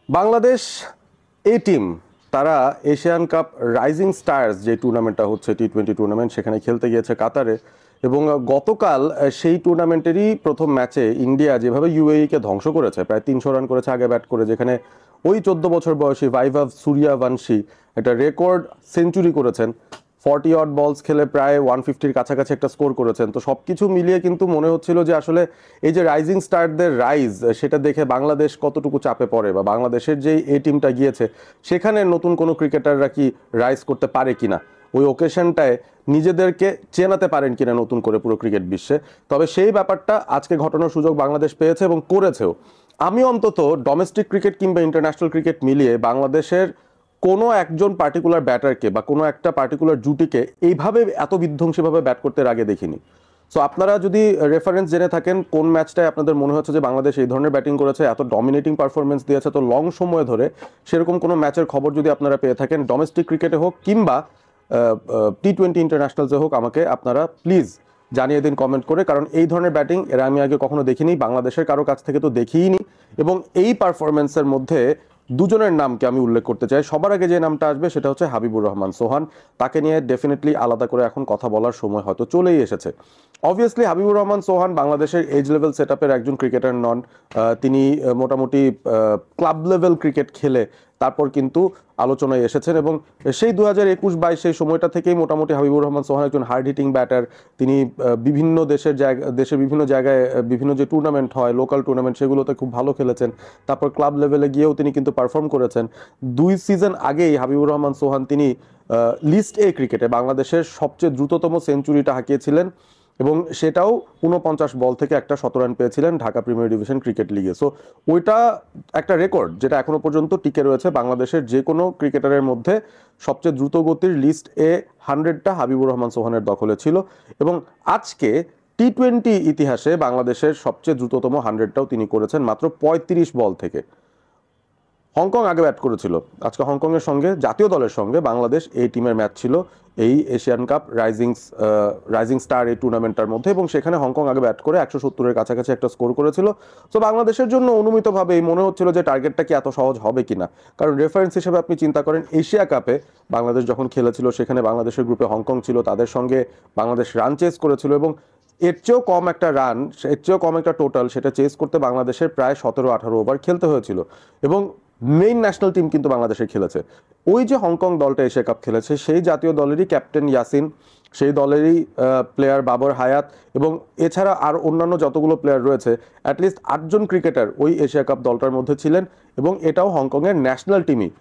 বাংলাদেশ এ team তারা Asian cup rising stars যে টুর্নামেন্টটা হচ্ছে টি-20 টুর্নামেন্ট সেখানে খেলতে গিয়েছে কাতারে। এবং গতকাল সেই টুর্নামেন্টেরই প্রথম ম্যাচে ইন্ডিয়া যেভাবে ইউএইকে ধ্বংস করেছে, প্রায় 300 রান করেছে আগে ব্যাট করে, যেখানে ওই 14 বছর বয়সী ভাইভাভ সূর্যবংশী একটা রেকর্ড সেঞ্চুরি করেছেন, 40 অড বলস খেলে প্রায় 150-র কাছাকাছি একটা স্কোর করেছেন। তো সবকিছু মিলিয়ে কিন্তু মনে হচ্ছিল যে আসলে এই যে রাইজিং স্টারদের রাইজ, সেটা দেখে বাংলাদেশ কতটুকু চাপে পড়ে, বা বাংলাদেশের যেই এই টিমটা গিয়েছে সেখানে নতুন কোনো ক্রিকেটাররা কি রাইজ করতে পারে কিনা, ওই ওকেশনটায় নিজেদেরকে চেনাতে পারেন কিনা নতুন করে পুরো ক্রিকেট বিশ্বে। তবে সেই ব্যাপারটা আজকে ঘটানোর সুযোগ বাংলাদেশ পেয়েছে এবং করেছেও। আমি অন্তত ডোমেস্টিক ক্রিকেট কিংবা ইন্টারন্যাশনাল ক্রিকেট মিলিয়ে বাংলাদেশের কোনো একজন পার্টিকুলার ব্যাটারকে বা কোনো একটা পার্টিকুলার জুটিকে এইভাবে এত বিধ্বংসীভাবে ব্যাট করতে এর আগে দেখিনি। সো আপনারা যদি রেফারেন্স জেনে থাকেন কোন ম্যাচটায় আপনাদের মনে হচ্ছে যে বাংলাদেশ এই ধরনের ব্যাটিং করেছে, এত ডমিনেটিং পারফরমেন্স দিয়েছে তো লং সময় ধরে, সেরকম কোনো ম্যাচের খবর যদি আপনারা পেয়ে থাকেন ডোমেস্টিক ক্রিকেটে হোক কিংবা টি-20 ইন্টারন্যাশনালসে হোক, আমাকে আপনারা প্লিজ জানিয়ে দিন কমেন্ট করে। কারণ এই ধরনের ব্যাটিং এর আমি আগে কখনো দেখিনি, বাংলাদেশের কারো কাছ থেকে তো দেখিইনি। এবং এই পারফরমেন্সের মধ্যে দুজনের নামকে আমি উল্লেখ করতে চাই। সবার আগে যে নামটা আসবে সেটা হচ্ছে হাবিবুর রহমান সোহান। তাকে নিয়ে ডেফিনেটলি আলাদা করে এখন কথা বলার সময় হয়তো চলেই এসেছে। অবভিয়াসলি হাবিবুর রহমান সোহান বাংলাদেশের এজ লেভেল সেট আপের একজন ক্রিকেটার নন। তিনি মোটামুটি ক্লাব লেভেল ক্রিকেট খেলে তারপর কিন্তু আলোচনায় এসেছেন, এবং সেই 2021-22 সেই সময়টা থেকেই মোটামুটি হাবিবুর রহমান সোহান একজন হার্ড হিটিং ব্যাটার। তিনি বিভিন্ন দেশের বিভিন্ন জায়গায় বিভিন্ন যে টুর্নামেন্ট হয়, লোকাল টুর্নামেন্ট, সেগুলোতে খুব ভালো খেলেছেন। তারপর ক্লাব লেভেলে গিয়েও তিনি কিন্তু পারফর্ম করেছেন। 2 সিজন আগেই হাবিবুর রহমান সোহান তিনি লিস্ট এ ক্রিকেটে বাংলাদেশের সবচেয়ে দ্রুততম সেঞ্চুরিটা হাঁকিয়েছিলেন, এবং সেটাও 49 বল থেকে একটা 17 রান পেয়েছিলেন ঢাকা প্রিমিয়ার ডিভিশন ক্রিকেট লিগে। সো ওইটা একটা রেকর্ড যেটা এখনো পর্যন্ত টিকে রয়েছে। বাংলাদেশের যে কোনো ক্রিকেটারের মধ্যে সবচেয়ে দ্রুত গতির লিস্ট এ 100টা হাবিবুর রহমান সোহানের দখলে ছিল, এবং আজকে টি-20 ইতিহাসে বাংলাদেশের সবচেয়ে দ্রুততম 100টাও তিনি করেছেন মাত্র 35 বল থেকে। হংকং আগে ব্যাট করেছিল, আজকে হংকংয়ের সঙ্গে জাতীয় দলের সঙ্গে বাংলাদেশ এই টিমের ম্যাচ ছিল এই এশিয়ান কাপ রাইজিং স্টার এই টুর্নামেন্টটার মধ্যে, এবং সেখানে হংকং আগে ব্যাট করে 170-এর কাছাকাছি একটা স্কোর করেছিল। তো বাংলাদেশের জন্য অনুমিতভাবেই মনে হচ্ছিল যে টার্গেটটা কি এত সহজ হবে কিনা। কারণ রেফারেন্স হিসেবে আপনি চিন্তা করেন, এশিয়া কাপে বাংলাদেশ যখন খেলেছিল সেখানে বাংলাদেশের গ্রুপে হংকং ছিল, তাদের সঙ্গে বাংলাদেশ রান চেস করেছিল, এবং এর চেয়েও কম একটা রান, এর চেয়েও কম একটা টোটাল, সেটা চেস করতে বাংলাদেশের প্রায় 17-18 ওভার খেলতে হয়েছিল। এবং মেইন ন্যাশনাল টিম কিন্তু বাংলাদেশে খেলেছে। ওই যে হংকং দলটা এশিয়া কাপ খেলেছে সেই জাতীয় দলেরই ক্যাপ্টেন ইয়াসিন, সেই দলেরই প্লেয়ার বাবর হায়াত, এবং এছাড়া আর অন্যান্য যতগুলো প্লেয়ার রয়েছে, অ্যাটলিস্ট 8জন ক্রিকেটার ওই এশিয়া কাপ দলটার মধ্যে ছিলেন, এবং এটাও হংকংয়ের ন্যাশনাল টিমই।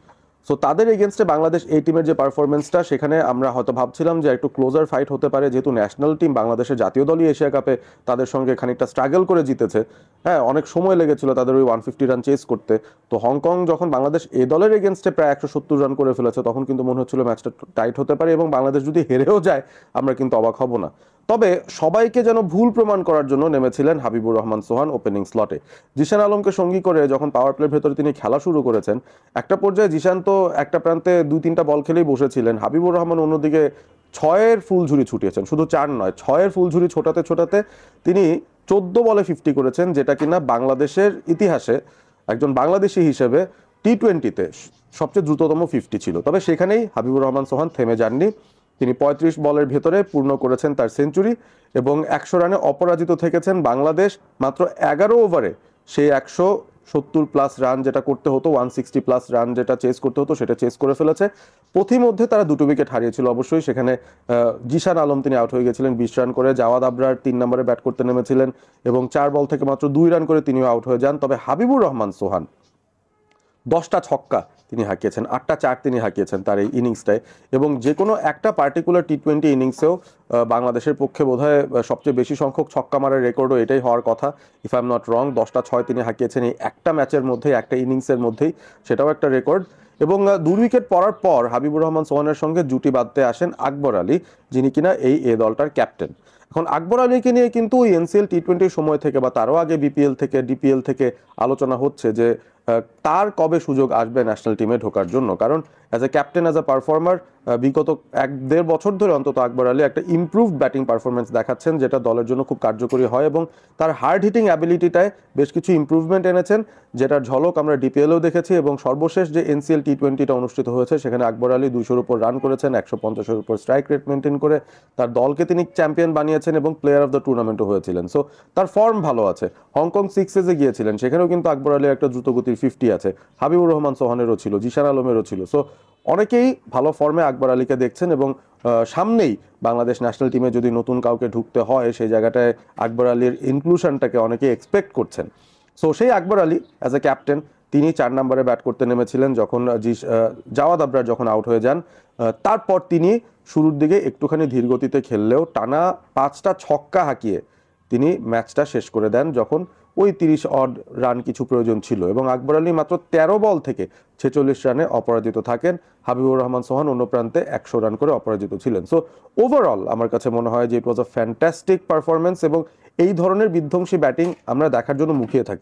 সো তাদের এগেনস্টে বাংলাদেশ এই টিমের যে পারফরমেন্সটা, সেখানে আমরা হয়তো ভাবছিলাম যে একটু ক্লোজার ফাইট হতে পারে, যেহেতু ন্যাশনাল টিম বাংলাদেশের জাতীয় দলই এশিয়া কাপে তাদের সঙ্গে খানিকটা স্ট্রাগল করে জিতেছে। হ্যাঁ, অনেক সময় লেগেছিল তাদের ওই 150 রান চেস করতে। তো হংকং যখন বাংলাদেশ এ দলের এগেনস্টে প্রায় 170 রান করে ফেলেছে, তখন কিন্তু মনে হচ্ছিল ম্যাচটা টাইট হতে পারে, এবং বাংলাদেশ যদি হেরেও যায় আমরা কিন্তু অবাক হব না। তবে সবাইকে যেন ভুল প্রমাণ করার জন্য নেমেছিলেন হাবিবুর রহমান সোহান ওপেনিং স্লটে। জিশান আলমকে সঙ্গী করে যখন পাওয়ার প্লের ভেতরে তিনি খেলা শুরু করেছেন, একটা পর্যায়ে জিশান তো একটা প্রান্তে 2-3টা বল খেলেই বসেছিলেন, হাবিবুর রহমান অন্যদিকে 6-এর ফুলঝুরি ছুটিয়েছেন। শুধু 4 নয়, 6-এর ফুলঝুরি ছোটাতে ছোটাতে তিনি 14 বলে 50 করেছেন, যেটা কিনা বাংলাদেশের ইতিহাসে একজন বাংলাদেশি হিসেবে টি-20তে সবচেয়ে দ্রুততম 50 ছিল। তবে সেখানেই হাবিবুর রহমান সোহান থেমে যাননি, তিনি 35 বলের ভেতরে পূর্ণ করেছেন তার সেঞ্চুরি, এবং 100 রানে অপরাজিত থেকেছেন বাংলাদেশ মাত্র 11 ওভারে। সেই 170+ রান যেটা করতে হতো, 160+ রান যেটা চেস করতে হতো, সেটা চেস করে ফেলেছে। পথিমধ্যে তারা 2টো উইকেট হারিয়েছিল অবশ্যই, সেখানে জিশান আলম তিনি আউট হয়ে গেছিলেন 20 রান করে, জাওয়াদ আবরার 3 নম্বরে ব্যাট করতে নেমেছিলেন এবং 4 বল থেকে মাত্র 2 রান করে তিনিও আউট হয়ে যান। তবে হাবিবুর রহমান সোহান 10টা ছক্কা তিনি হাঁকিয়েছেন, 8টা চার তিনি হাঁকিয়েছেন তার এই ইনিংসটায়, এবং যে কোনো একটা পার্টিকুলার টি-20 ইনিংসেও বাংলাদেশের পক্ষে বোধহয় সবচেয়ে বেশি সংখ্যক ছক্কা মারার রেকর্ডও এটাই হওয়ার কথা, if I am not wrong. 10টা 6 তিনি হাঁকিয়েছেন এই একটা ম্যাচের মধ্যেই, একটা ইনিংসের মধ্যেই, সেটাও একটা রেকর্ড। এবং 2 উইকেট পড়ার পর হাবিবুর রহমান সোহানের সঙ্গে জুটি বাঁধতে আসেন আকবর আলী, যিনি কিনা এই এ দলটার ক্যাপ্টেন। এখন আকবর আলীকে নিয়ে কিন্তু ওই এনসিএল টি-20 সময় থেকে বা তারও আগে বিপিএল থেকে ডিপিএল থেকে আলোচনা হচ্ছে যে তার কবে সুযোগ আসবে ন্যাশনাল টিমে ঢোকার জন্য। কারণ as a captain, as a performer বিগত 1-1.5 বছর ধরে অন্তত আকবর আলী একটা ইমপ্রুভড ব্যাটিং পারফরমেন্স দেখাচ্ছেন, যেটা দলের জন্য খুব কার্যকরী হয়, এবং তার হার্ড হিটিং অ্যাবিলিটিটায় বেশ কিছু ইমপ্রুভমেন্ট এনেছেন, যেটার ঝলক আমরা ডিপিএলেও দেখেছি। এবং সর্বশেষ যে এনসিএল টি20টা অনুষ্ঠিত হয়েছে সেখানে আকবর আলী 200-র উপর রান করেছেন, 150-এর উপর স্ট্রাইক রেট মেনটেন করে তার দলকে তিনি চ্যাম্পিয়ন বানিয়েছেন এবং প্লেয়ার অফ দ্য টুর্নামেন্টও হয়েছিলেন। সো তার ফর্ম ভালো আছে। হংকং সিক্সেসে গিয়েছিলেন, সেখানেও কিন্তু আকবর আলীর একটা দ্রুতগতির 50 আছে, হাবিবুর রহমান সোহানেরও ছিল, জিশান আলমেরও ছিল। সো অনেকেই ভালো ফর্মে আকবর আলীকে দেখছেন, এবং সামনেই বাংলাদেশ ন্যাশনাল টিমে যদি নতুন কাউকে ঢুকতে হয় সেই জায়গাটায় আকবর আলীর ইনক্লুশনটাকে অনেকেই এক্সপেক্ট করছেন। সো সেই Akbar Ali as a captain তিনি 4 নম্বরে ব্যাট করতে নেমেছিলেন যখন জাওয়াদ আবরার যখন আউট হয়ে যান। তারপর তিনি শুরুর দিকে একটুখানি ধীরগতিতে খেললেও টানা 5টা ছক্কা হাঁকিয়ে তিনি ম্যাচটা শেষ করে দেন, যখন ওই 30 অড রান কিছু প্রয়োজন ছিল। এবং আকবর আলী মাত্র 13 বল থেকে 46 রানে অপরাজিত থাকেন। হাবিবুর রহমান সোহান অন্য প্রান্তে 100 রান করে অপরাজিত ছিলেন। সো ওভারঅল আমার কাছে মনে হয় যে ইট ওয়াজ আ ফ্যান্টাস্টিক পারফরমেন্স, এবং এই ধরনের বিধ্বংসী ব্যাটিং আমরা দেখার জন্য মুখিয়ে থাকি।